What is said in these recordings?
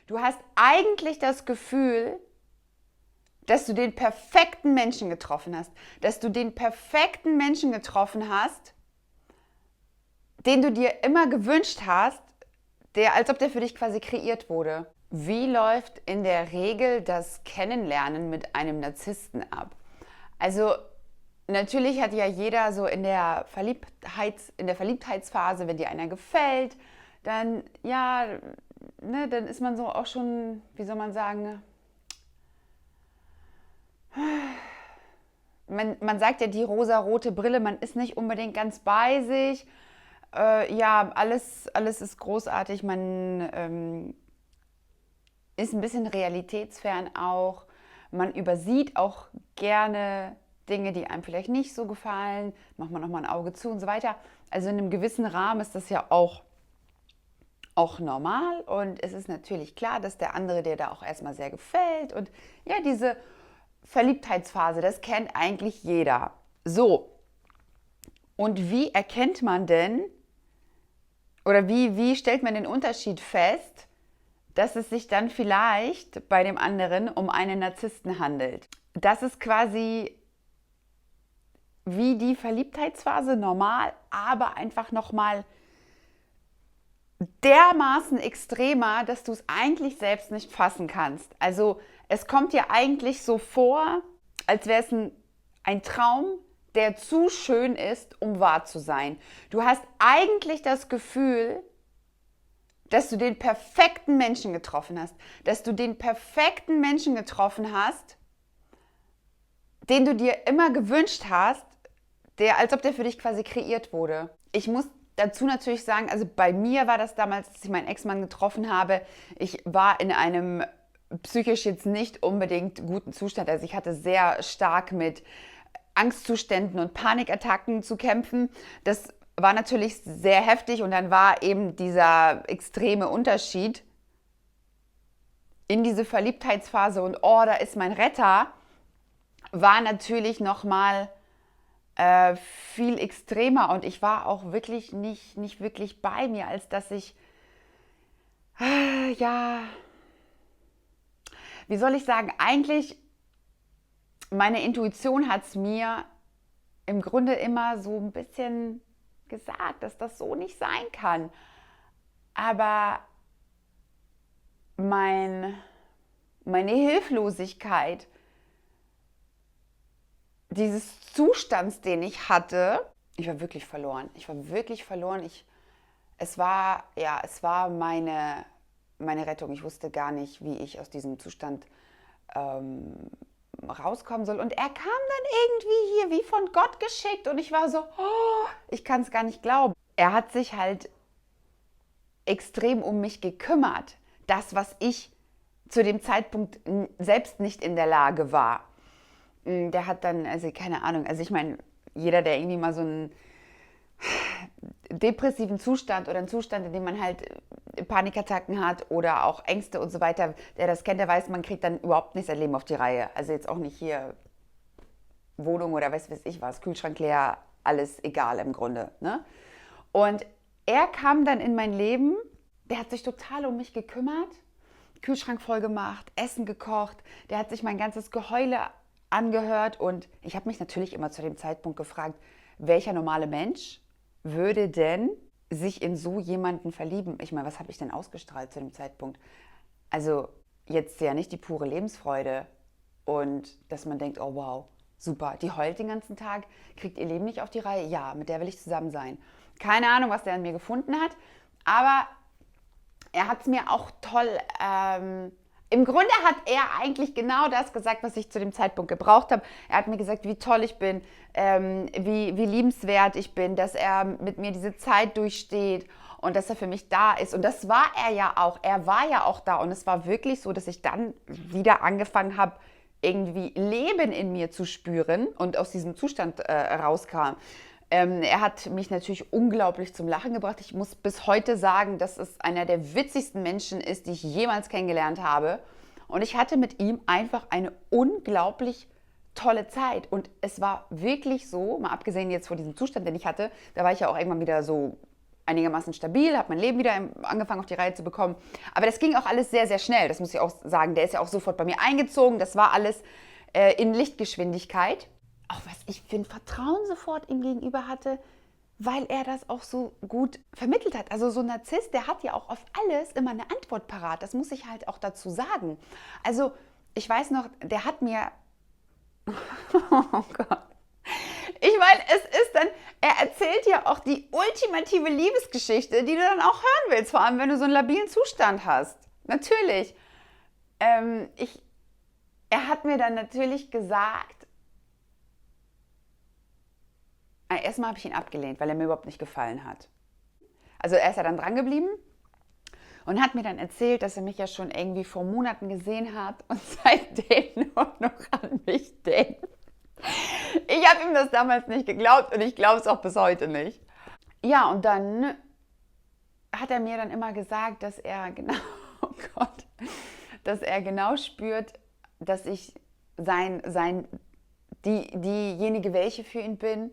Du hast eigentlich das Gefühl, dass du den perfekten Menschen getroffen hast, dass du den perfekten Menschen getroffen hast, den du dir immer gewünscht hast, als ob der für dich quasi kreiert wurde. Wie läuft in der Regel das Kennenlernen mit einem Narzissten ab? Also natürlich hat ja jeder so in der Verliebtheitsphase, wenn dir einer gefällt, dann ja, ne, dann ist man so auch schon, wie soll man sagen, man sagt ja die rosa-rote Brille, man ist nicht unbedingt ganz bei sich. Ja, alles ist großartig, man ist ein bisschen realitätsfern auch. Man übersieht auch gerne Dinge, die einem vielleicht nicht so gefallen. Macht man nochmal ein Auge zu und so weiter. Also in einem gewissen Rahmen ist das ja auch normal. Und es ist natürlich klar, dass der andere dir da auch erstmal sehr gefällt. Und ja, diese Verliebtheitsphase, das kennt eigentlich jeder. So, und wie erkennt man denn, oder wie stellt man den Unterschied fest, dass es sich dann vielleicht bei dem anderen um einen Narzissten handelt? Das ist quasi wie die Verliebtheitsphase normal, aber einfach nochmal dermaßen extremer, dass du es eigentlich selbst nicht fassen kannst. Also es kommt dir eigentlich so vor, als wäre es ein Traum, der zu schön ist, um wahr zu sein. Du hast eigentlich das Gefühl, dass du den perfekten Menschen getroffen hast, dass du den perfekten Menschen getroffen hast, den du dir immer gewünscht hast, als ob der für dich quasi kreiert wurde. Ich muss dazu natürlich sagen, also bei mir war das damals, als ich meinen Ex-Mann getroffen habe, ich war in einem psychisch jetzt nicht unbedingt guten Zustand. Also ich hatte sehr stark mit Angstzuständen und Panikattacken zu kämpfen. Das war natürlich sehr heftig und dann war eben dieser extreme Unterschied in diese Verliebtheitsphase und oh, da ist mein Retter, war natürlich nochmal viel extremer und ich war auch wirklich nicht wirklich bei mir, als dass ich, ja, wie soll ich sagen, eigentlich meine Intuition hat es mir im Grunde immer so ein bisschen gesagt, dass das so nicht sein kann. Aber meine Hilflosigkeit, dieses Zustands, den ich hatte, ich war wirklich verloren. Ich war wirklich verloren. Es war meine Rettung. Ich wusste gar nicht, wie ich aus diesem Zustand rauskommen soll. Und er kam dann irgendwie hier wie von Gott geschickt und ich war so, oh, ich kann es gar nicht glauben. Er hat sich halt extrem um mich gekümmert. Das, was ich zu dem Zeitpunkt selbst nicht in der Lage war. Der hat dann, also keine Ahnung, also ich meine, jeder, der irgendwie mal so einen depressiven Zustand oder einen Zustand, in dem man halt Panikattacken hat oder auch Ängste und so weiter, der das kennt, der weiß, man kriegt dann überhaupt nicht sein Leben auf die Reihe. Also jetzt auch nicht hier Wohnung oder weiß ich was, Kühlschrank leer, alles egal im Grunde. Ne? Und er kam dann in mein Leben, der hat sich total um mich gekümmert, Kühlschrank voll gemacht, Essen gekocht, der hat sich mein ganzes Geheule angehört und ich habe mich natürlich immer zu dem Zeitpunkt gefragt, welcher normale Mensch würde denn sich in so jemanden verlieben? Ich meine, was habe ich denn ausgestrahlt zu dem Zeitpunkt? Also jetzt ja nicht die pure Lebensfreude und dass man denkt, oh wow, super, die heult den ganzen Tag, kriegt ihr Leben nicht auf die Reihe? Ja, mit der will ich zusammen sein. Keine Ahnung, was der an mir gefunden hat, aber er hat es mir auch toll im Grunde hat er eigentlich genau das gesagt, was ich zu dem Zeitpunkt gebraucht habe. Er hat mir gesagt, wie toll ich bin, wie liebenswert ich bin, dass er mit mir diese Zeit durchsteht und dass er für mich da ist. Und das war er ja auch. Er war ja auch da. Und es war wirklich so, dass ich dann wieder angefangen habe, irgendwie Leben in mir zu spüren und aus diesem Zustand rauskam. Er hat mich natürlich unglaublich zum Lachen gebracht. Ich muss bis heute sagen, dass es einer der witzigsten Menschen ist, die ich jemals kennengelernt habe. Und ich hatte mit ihm einfach eine unglaublich tolle Zeit. Und es war wirklich so, mal abgesehen jetzt von diesem Zustand, den ich hatte, da war ich ja auch irgendwann wieder so einigermaßen stabil, habe mein Leben wieder angefangen auf die Reihe zu bekommen. Aber das ging auch alles sehr, sehr schnell, das muss ich auch sagen. Der ist ja auch sofort bei mir eingezogen, das war alles in Lichtgeschwindigkeit. Auch was ich für ein Vertrauen sofort ihm gegenüber hatte, weil er das auch so gut vermittelt hat. Also so ein Narzisst, der hat ja auch auf alles immer eine Antwort parat. Das muss ich halt auch dazu sagen. Also ich weiß noch, der hat mir... Oh Gott. Ich meine, es ist dann, er erzählt ja auch die ultimative Liebesgeschichte, die du dann auch hören willst, vor allem wenn du so einen labilen Zustand hast. Natürlich. Ich, Er hat mir dann natürlich gesagt, erstmal habe ich ihn abgelehnt, weil er mir überhaupt nicht gefallen hat. Also er ist ja dann dran geblieben und hat mir dann erzählt, dass er mich ja schon irgendwie vor Monaten gesehen hat und seitdem nur noch an mich denkt. Ich habe ihm das damals nicht geglaubt und ich glaube es auch bis heute nicht. Ja, und dann hat er mir dann immer gesagt, dass er genau, oh Gott, dass er genau spürt, dass ich diejenige welche für ihn bin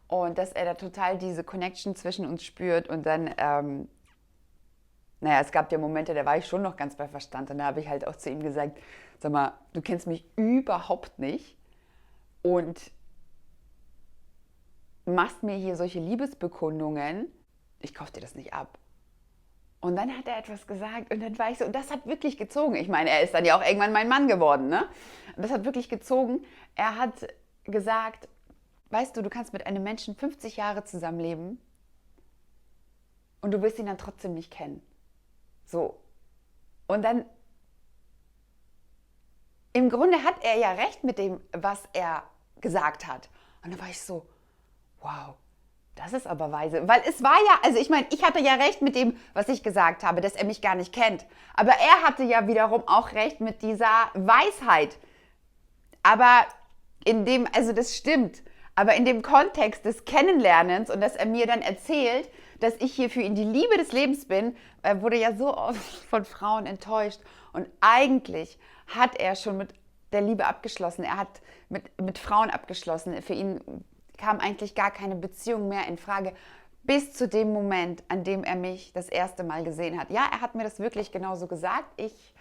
und dass er da total diese Connection zwischen uns spürt und dann, naja, es gab ja Momente, da war ich schon noch ganz bei Verstand und da habe ich halt auch zu ihm gesagt, sag mal, du kennst mich überhaupt nicht und machst mir hier solche Liebesbekundungen, ich kaufe dir das nicht ab. Und dann hat er etwas gesagt und dann war ich so, und das hat wirklich gezogen. Ich meine, er ist dann ja auch irgendwann mein Mann geworden, ne? Und das hat wirklich gezogen. Er hat gesagt, weißt du, du kannst mit einem Menschen 50 Jahre zusammenleben und du wirst ihn dann trotzdem nicht kennen. So. Und dann, im Grunde hat er ja recht mit dem, was er gesagt hat. Und dann war ich so, wow, das ist aber weise. Weil es war ja, also ich meine, ich hatte ja recht mit dem, was ich gesagt habe, dass er mich gar nicht kennt. Aber er hatte ja wiederum auch recht mit dieser Weisheit. Aber in dem, also das stimmt, aber in dem Kontext des Kennenlernens und dass er mir dann erzählt, dass ich hier für ihn die Liebe des Lebens bin, wurde ja so oft von Frauen enttäuscht. Und eigentlich hat er schon mit der Liebe abgeschlossen. Er hat mit Frauen abgeschlossen. Für ihn kam eigentlich gar keine Beziehung mehr in Frage, bis zu dem Moment, an dem er mich das erste Mal gesehen hat. Ja, er hat mir das wirklich genauso gesagt. Ich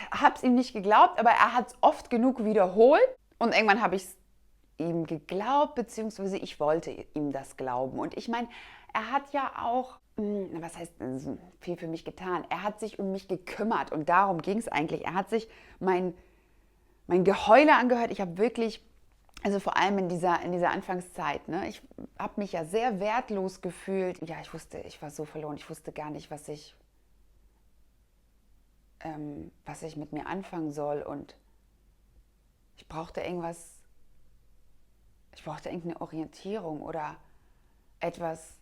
habe es ihm nicht geglaubt, aber er hat es oft genug wiederholt. Und irgendwann habe ich es ihm geglaubt, beziehungsweise ich wollte ihm das glauben. Und ich meine, er hat ja auch, was heißt viel für mich getan? Er hat sich um mich gekümmert und darum ging es eigentlich. Er hat sich mein Geheule angehört. Ich habe wirklich, also vor allem in dieser Anfangszeit, ne, ich habe mich ja sehr wertlos gefühlt. Ja, ich war so verloren. Ich wusste gar nicht, was ich mit mir anfangen soll. Und ich brauchte irgendeine Orientierung oder etwas,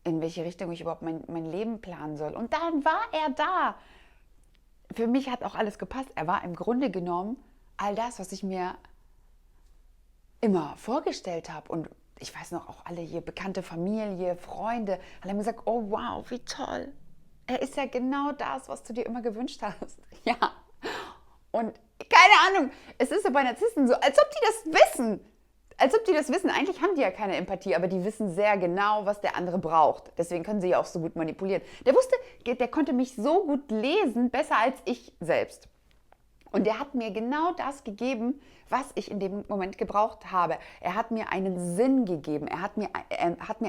in welche Richtung ich überhaupt mein Leben planen soll. Und dann war er da. Für mich hat auch alles gepasst. Er war im Grunde genommen all das, was ich mir immer vorgestellt habe. Und ich weiß noch, auch alle hier, bekannte Familie, Freunde, alle haben gesagt, oh wow, wie toll. Er ist ja genau das, was du dir immer gewünscht hast. Ja. Und keine Ahnung, es ist ja bei Narzissten so, als ob die das wissen. Als ob die das wissen. Eigentlich haben die ja keine Empathie, aber die wissen sehr genau, was der andere braucht. Deswegen können sie ja auch so gut manipulieren. Der konnte mich so gut lesen, besser als ich selbst. Und der hat mir genau das gegeben, was ich in dem Moment gebraucht habe. Er hat mir einen Sinn gegeben. Er hat mir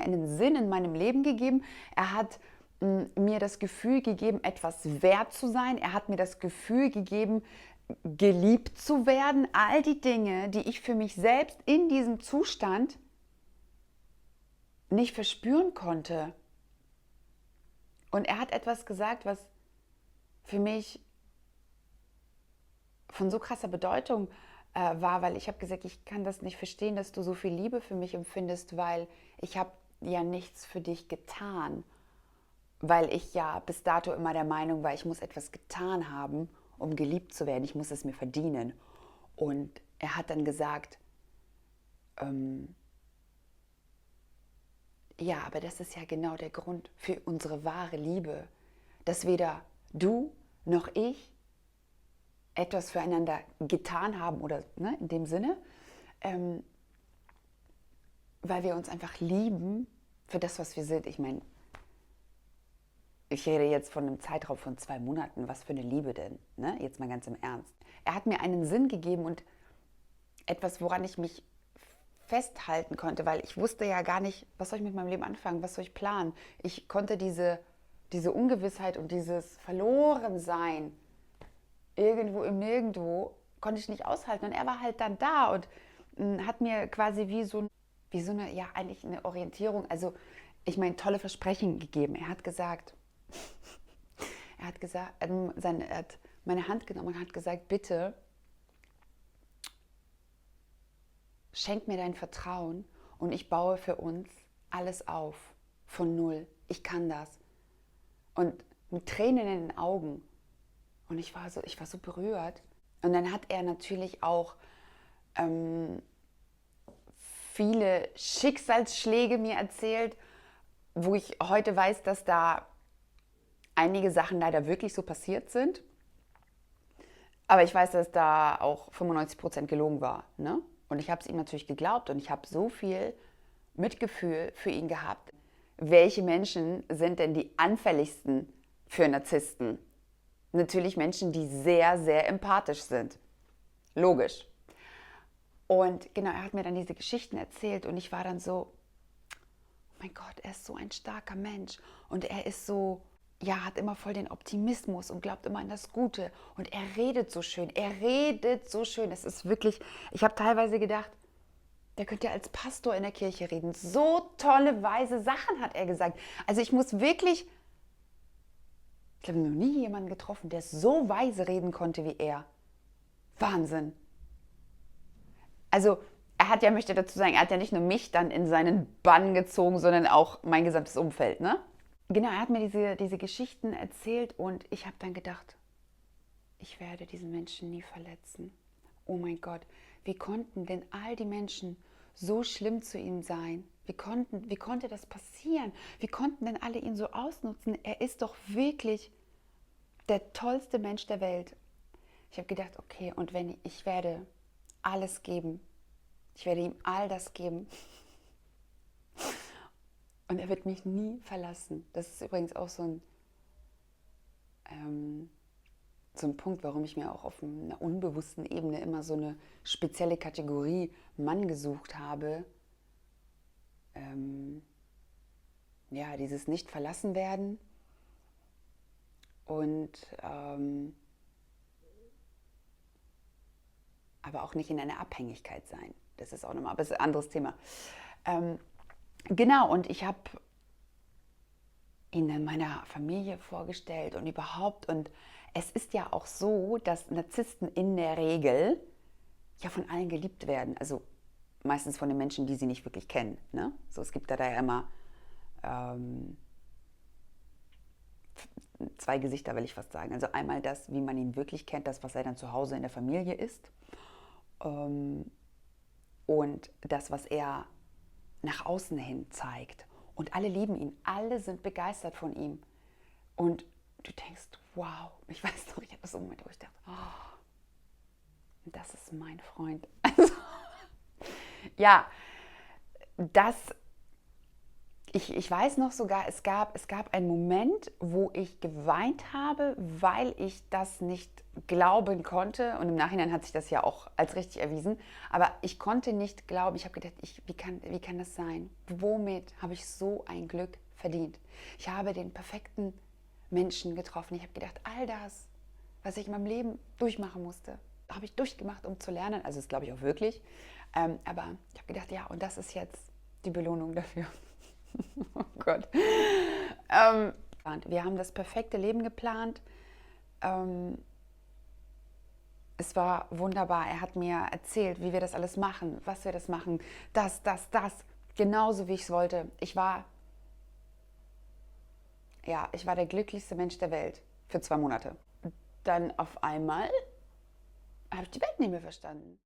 einen Sinn in meinem Leben gegeben. Er hat mir das Gefühl gegeben, etwas wert zu sein. Er hat mir das Gefühl gegeben, geliebt zu werden. All die Dinge, die ich für mich selbst in diesem Zustand nicht verspüren konnte. Und er hat etwas gesagt, was für mich von so krasser Bedeutung war, weil ich habe gesagt, ich kann das nicht verstehen, dass du so viel Liebe für mich empfindest, weil ich habe ja nichts für dich getan. Weil ich ja bis dato immer der Meinung war, ich muss etwas getan haben, um geliebt zu werden. Ich muss es mir verdienen. Und er hat dann gesagt, ja, aber das ist ja genau der Grund für unsere wahre Liebe, dass weder du noch ich etwas füreinander getan haben oder, ne, in dem Sinne, weil wir uns einfach lieben für das, was wir sind. Ich meine, ich rede jetzt von einem Zeitraum von 2 Monaten. Was für eine Liebe denn? Ne? Jetzt mal ganz im Ernst. Er hat mir einen Sinn gegeben und etwas, woran ich mich festhalten konnte, weil ich wusste ja gar nicht, was soll ich mit meinem Leben anfangen, was soll ich planen. Ich konnte diese Ungewissheit und dieses Verlorensein irgendwo im Nirgendwo, konnte ich nicht aushalten. Und er war halt dann da und hat mir quasi wie so eine, ja eigentlich eine Orientierung, also ich meine, tolle Versprechen gegeben. Er hat gesagt, er hat meine Hand genommen und hat gesagt, bitte schenk mir dein Vertrauen und ich baue für uns alles auf, von null. Ich kann das. Und mit Tränen in den Augen. Und ich war so berührt. Und dann hat er natürlich auch viele Schicksalsschläge mir erzählt, wo ich heute weiß, dass da einige Sachen leider wirklich so passiert sind. Aber ich weiß, dass da auch 95% gelogen war. Ne? Und ich habe es ihm natürlich geglaubt und ich habe so viel Mitgefühl für ihn gehabt. Welche Menschen sind denn die anfälligsten für Narzissten? Natürlich Menschen, die sehr, sehr empathisch sind. Logisch. Und genau, er hat mir dann diese Geschichten erzählt und ich war dann so, oh mein Gott, er ist so ein starker Mensch und er ist so, ja, hat immer voll den Optimismus und glaubt immer an das Gute und er redet so schön, es ist wirklich, ich habe teilweise gedacht, der könnte ja als Pastor in der Kirche reden, so tolle, weise Sachen hat er gesagt, also ich muss wirklich, ich habe noch nie jemanden getroffen, der so weise reden konnte wie er, Wahnsinn. Also er hat ja, möchte dazu sagen, er hat ja nicht nur mich dann in seinen Bann gezogen, sondern auch mein gesamtes Umfeld, ne? Genau, er hat mir diese Geschichten erzählt und ich habe dann gedacht, ich werde diesen Menschen nie verletzen. Oh mein Gott, wie konnten denn all die Menschen so schlimm zu ihm sein? Wie konnte das passieren? Wie konnten denn alle ihn so ausnutzen? Er ist doch wirklich der tollste Mensch der Welt. Ich habe gedacht, okay, und wenn ich werde alles geben, ich werde ihm all das geben. Und er wird mich nie verlassen. Das ist übrigens auch so ein Punkt, warum ich mir auch auf einer unbewussten Ebene immer so eine spezielle Kategorie Mann gesucht habe. Ja, dieses nicht verlassen werden und aber auch nicht in einer Abhängigkeit sein. Das ist auch nochmal, aber das ist ein anderes Thema. Genau, und ich habe ihn in meiner Familie vorgestellt und überhaupt. Und es ist ja auch so, dass Narzissten in der Regel ja von allen geliebt werden. Also meistens von den Menschen, die sie nicht wirklich kennen. Ne? So, es gibt da ja immer zwei Gesichter, will ich fast sagen. Also einmal das, wie man ihn wirklich kennt, das, was er dann zu Hause in der Familie ist. Und das, was er nach außen hin zeigt. Und alle lieben ihn, alle sind begeistert von ihm. Und du denkst, wow, ich weiß noch, ich hatte so einen Moment, wo ich dachte, oh, das ist mein Freund. Also, ja, ich weiß noch sogar, es gab einen Moment, wo ich geweint habe, weil ich das nicht glauben konnte. Und im Nachhinein hat sich das ja auch als richtig erwiesen. Aber ich konnte nicht glauben. Ich habe gedacht, wie kann das sein? Womit habe ich so ein Glück verdient? Ich habe den perfekten Menschen getroffen. Ich habe gedacht, all das, was ich in meinem Leben durchmachen musste, habe ich durchgemacht, um zu lernen. Also das glaube ich auch wirklich. Aber ich habe gedacht, ja, und das ist jetzt die Belohnung dafür. Oh Gott. Wir haben das perfekte Leben geplant. Es war wunderbar. Er hat mir erzählt, wie wir das alles machen, was wir das machen. Das. Genauso wie ich es wollte. Ich war der glücklichste Mensch der Welt für 2 Monate. Dann auf einmal habe ich die Welt nicht mehr verstanden.